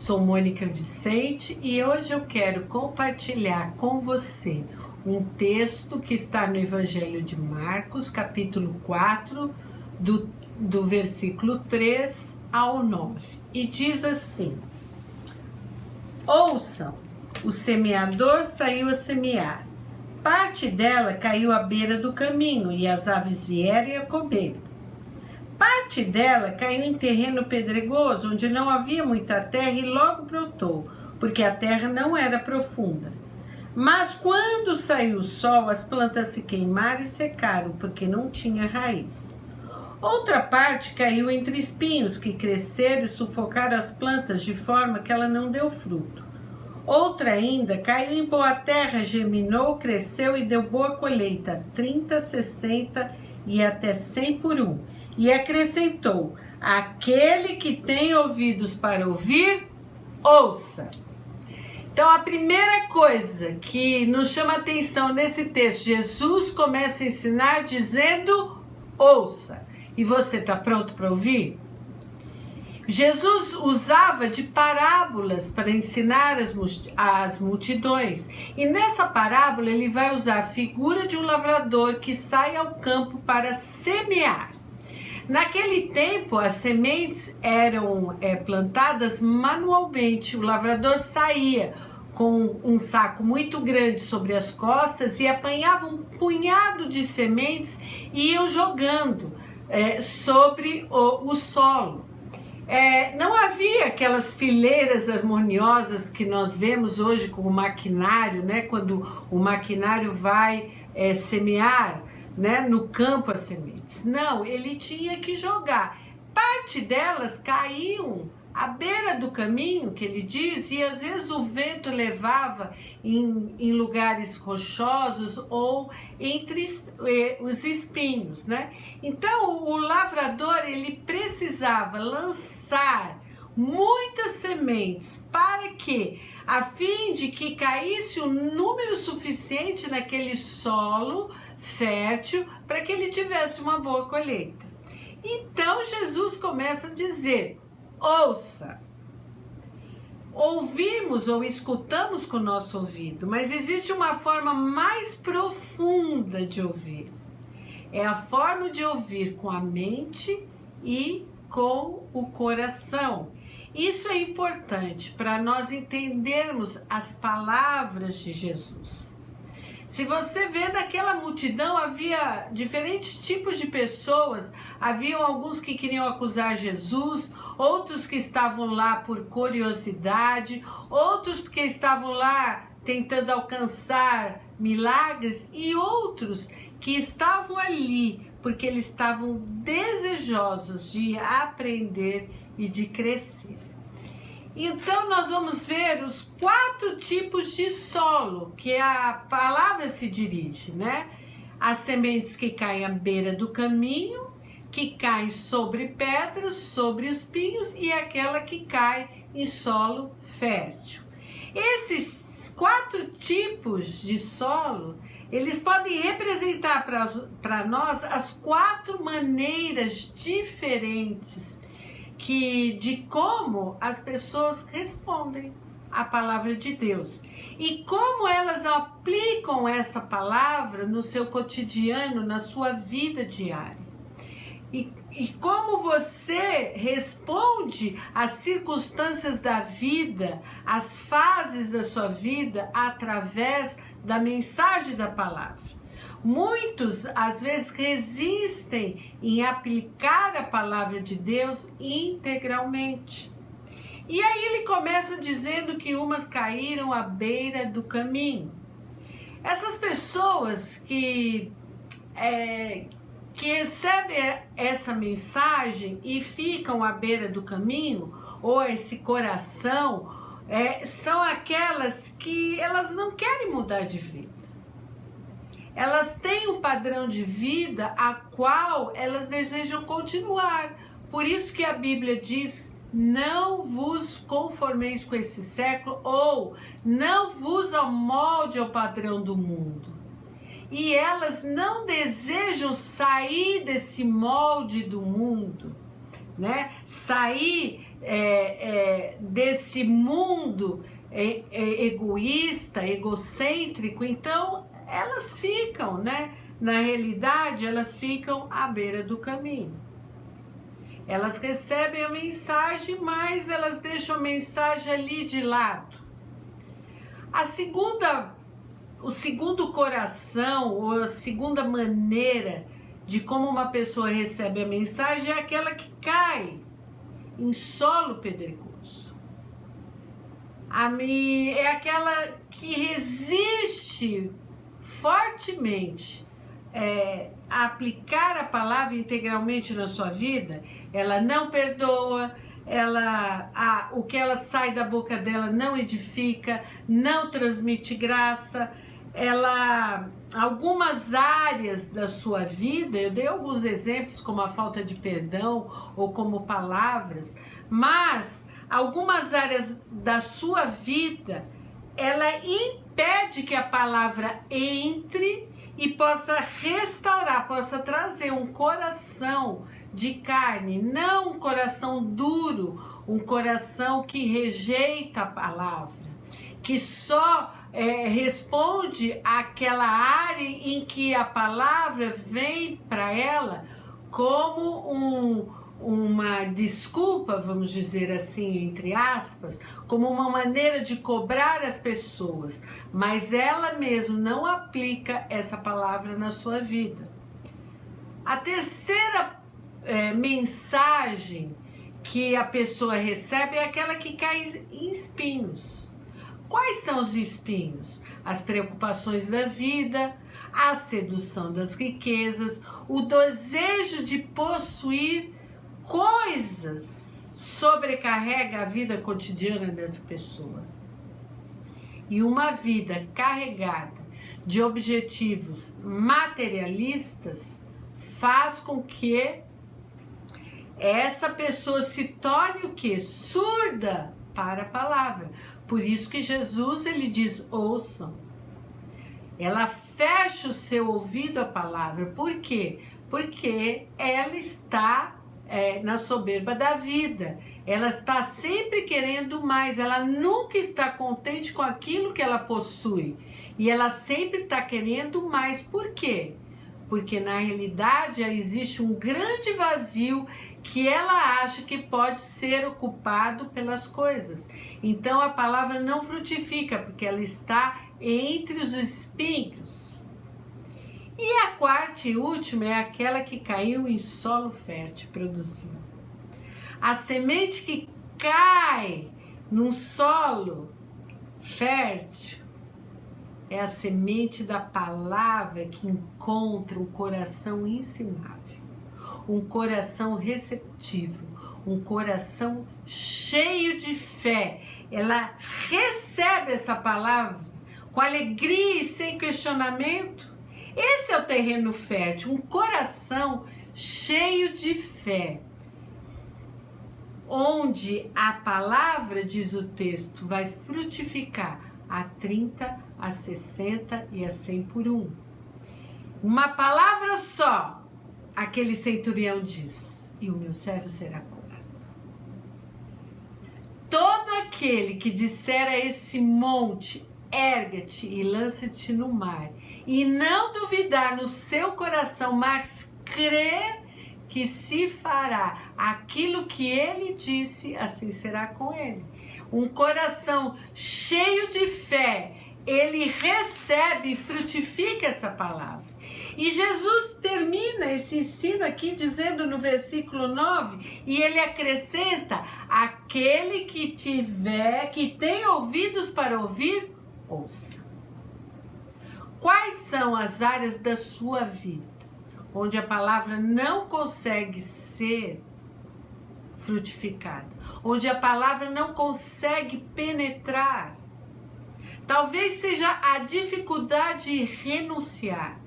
Sou Mônica Vicente e hoje eu quero compartilhar com você um texto que está no Evangelho de Marcos, capítulo 4, do versículo 3 ao 9. E diz assim: Ouçam, o semeador saiu a semear. Parte dela caiu à beira do caminho e as aves vieram e a comeram. Parte dela caiu em terreno pedregoso, onde não havia muita terra e logo brotou, porque a terra não era profunda. Mas quando saiu o sol, as plantas se queimaram e secaram, porque não tinha raiz. Outra parte caiu entre espinhos, que cresceram e sufocaram as plantas, de forma que ela não deu fruto. Outra ainda caiu em boa terra, germinou, cresceu e deu boa colheita, 30, 60 e até 100 por um. E acrescentou: aquele que tem ouvidos para ouvir, ouça. Então, a primeira coisa que nos chama atenção nesse texto, Jesus começa a ensinar dizendo: ouça. E você está pronto para ouvir? Jesus usava de parábolas para ensinar as multidões. E nessa parábola ele vai usar a figura de um lavrador que sai ao campo para semear. Naquele tempo, as sementes eram plantadas manualmente. O lavrador saía com um saco muito grande sobre as costas e apanhava um punhado de sementes e iam jogando sobre o solo. Não havia aquelas fileiras harmoniosas que nós vemos hoje com o maquinário, né? Quando o maquinário vai semear, né, no campo as sementes. Não, ele tinha que jogar. Parte delas caíam à beira do caminho, que ele diz, e às vezes o vento levava em lugares rochosos ou entre os espinhos, né? Então o lavrador ele precisava lançar muitas sementes para que, a fim de que caísse um número suficiente naquele solo fértil para que ele tivesse uma boa colheita. Então Jesus começa a dizer: ouça. Ouvimos ou escutamos com o nosso ouvido, mas existe uma forma mais profunda de ouvir. É a forma de ouvir com a mente e com o coração. Isso é importante para nós entendermos as palavras de Jesus. Se você vê naquela multidão, havia diferentes tipos de pessoas. Haviam alguns que queriam acusar Jesus, outros que estavam lá por curiosidade, outros porque estavam lá tentando alcançar milagres e outros que estavam ali porque eles estavam desejosos de aprender e de crescer. Então nós vamos ver os 4 tipos de solo que a palavra se dirige, né? As sementes que caem à beira do caminho, que caem sobre pedras, sobre espinhos, e aquela que cai em solo fértil. Esses 4 tipos de solo, eles podem representar para nós as 4 maneiras diferentes de como as pessoas respondem à palavra de Deus e como elas aplicam essa palavra no seu cotidiano, na sua vida diária. E como você responde às circunstâncias da vida, às fases da sua vida, através da mensagem da palavra. Muitos, às vezes, resistem em aplicar a palavra de Deus integralmente. E aí ele começa dizendo que umas caíram à beira do caminho. Essas pessoas que recebem essa mensagem e ficam à beira do caminho, ou esse coração, são aquelas que elas não querem mudar de vida. Elas têm um padrão de vida a qual elas desejam continuar. Por isso que a Bíblia diz: não vos conformeis com esse século, ou não vos amolde ao padrão do mundo. E elas não desejam sair desse molde do mundo, né? Sair desse mundo egoísta, egocêntrico, então elas ficam, né? Na realidade, elas ficam à beira do caminho. Elas recebem a mensagem, mas elas deixam a mensagem ali de lado. O segundo coração, ou a segunda maneira de como uma pessoa recebe a mensagem é aquela que cai em solo pedregoso. É aquela que resiste fortemente a aplicar a palavra integralmente na sua vida. Ela não perdoa, o que ela sai da boca dela não edifica, não transmite graça. Algumas áreas da sua vida, eu dei alguns exemplos como a falta de perdão ou como palavras, mas algumas áreas da sua vida, ela impede que a palavra entre e possa restaurar, possa trazer um coração de carne, não um coração duro, um coração que rejeita a palavra, que só responde àquela área em que a palavra vem para ela como uma desculpa, vamos dizer assim, entre aspas, como uma maneira de cobrar as pessoas, mas ela mesma não aplica essa palavra na sua vida. A terceira mensagem que a pessoa recebe é aquela que cai em espinhos. Quais são os espinhos? As preocupações da vida, a sedução das riquezas, o desejo de possuir coisas sobrecarrega a vida cotidiana dessa pessoa. E uma vida carregada de objetivos materialistas faz com que essa pessoa se torne o quê? Surda para a palavra. Por isso que Jesus, ele diz, ouçam. Ela fecha o seu ouvido à palavra. Por quê? Porque ela está na soberba da vida. Ela está sempre querendo mais. Ela nunca está contente com aquilo que ela possui. E ela sempre está querendo mais. Por quê? Porque na realidade existe um grande vazio que ela acha que pode ser ocupado pelas coisas. Então a palavra não frutifica, porque ela está entre os espinhos. E a quarta e última é aquela que caiu em solo fértil, produzindo. A semente que cai num solo fértil é a semente da palavra que encontra um coração ensinável, um coração receptivo, um coração cheio de fé. Ela recebe essa palavra com alegria e sem questionamento. Esse é o terreno fértil, um coração cheio de fé, onde a palavra, diz o texto, vai frutificar a 30, a 60 e a 100 por um. Uma palavra só, aquele centurião diz, e o meu servo será curado. Todo aquele que disser a esse monte, erga-te e lança-te no mar, e não duvidar no seu coração, mas crer que se fará aquilo que ele disse, assim será com ele. Um coração cheio de fé, ele recebe e frutifica essa palavra. E Jesus termina esse ensino aqui dizendo no versículo 9, e ele acrescenta, aquele que tem ouvidos para ouvir, ouça. Quais são as áreas da sua vida onde a palavra não consegue ser frutificada, onde a palavra não consegue penetrar? Talvez seja a dificuldade de renunciar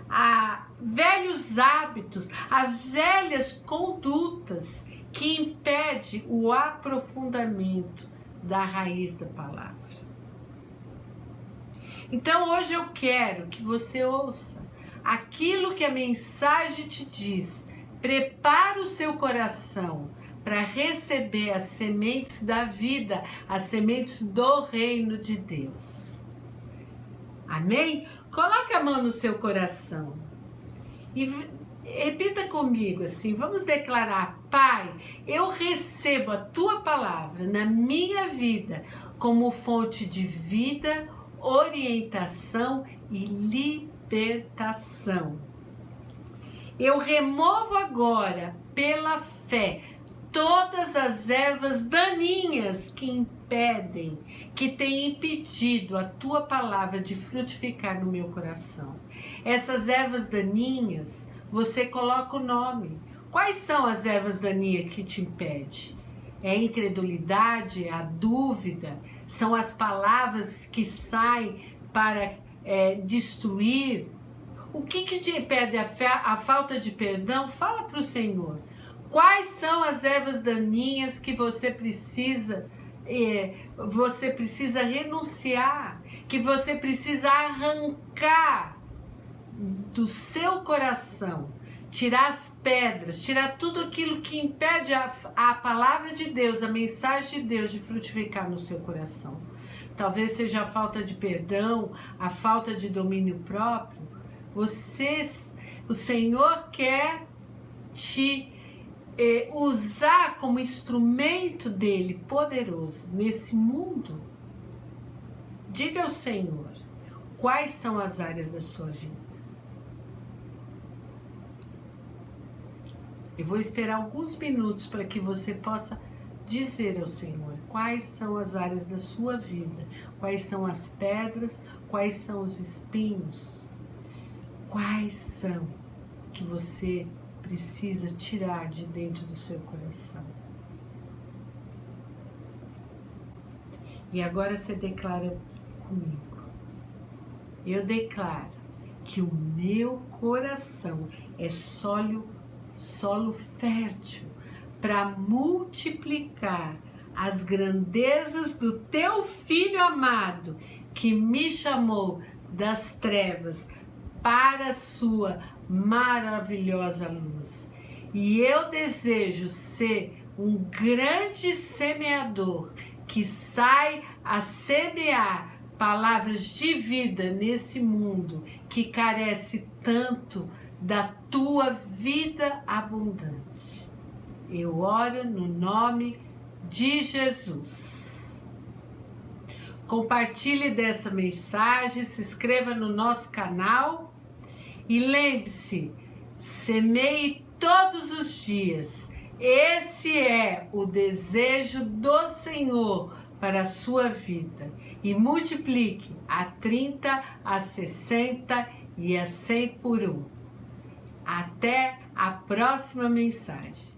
a velhos hábitos, a velhas condutas que impede o aprofundamento da raiz da palavra. Então hoje eu quero que você ouça aquilo que a mensagem te diz. Prepara o seu coração para receber as sementes da vida, as sementes do reino de Deus. Amém? Coloque a mão no seu coração e repita comigo assim, vamos declarar: Pai, eu recebo a Tua palavra na minha vida como fonte de vida, orientação e libertação. Eu removo agora, pela fé, todas as ervas daninhas que impedem, que têm impedido a Tua palavra de frutificar no meu coração. Essas ervas daninhas, você coloca o nome. Quais são as ervas daninhas que te impedem? É a incredulidade, é a dúvida, são as palavras que saem para destruir. O que te impede? A falta de perdão? Fala para o Senhor. Quais são as ervas daninhas que você precisa renunciar, que você precisa arrancar do seu coração, tirar as pedras, tirar tudo aquilo que impede a palavra de Deus, a mensagem de Deus de frutificar no seu coração. Talvez seja a falta de perdão, a falta de domínio próprio. O Senhor quer te usar como instrumento dele poderoso nesse mundo. Diga ao Senhor quais são as áreas da sua vida. Eu vou esperar alguns minutos para que você possa dizer ao Senhor quais são as áreas da sua vida, quais são as pedras, quais são os espinhos, quais são que você precisa tirar de dentro do seu coração. E agora você declara comigo: eu declaro que o meu coração é solo fértil para multiplicar as grandezas do teu Filho amado, que me chamou das trevas para a sua maravilhosa luz. E eu desejo ser um grande semeador que sai a semear palavras de vida nesse mundo que carece tanto da tua vida abundante. Eu oro no nome de Jesus. Compartilhe dessa mensagem, se inscreva no nosso canal e lembre-se, semeie todos os dias. Esse é o desejo do Senhor para a sua vida. E multiplique a 30, a 60 e a 100 por 1. Até a próxima mensagem.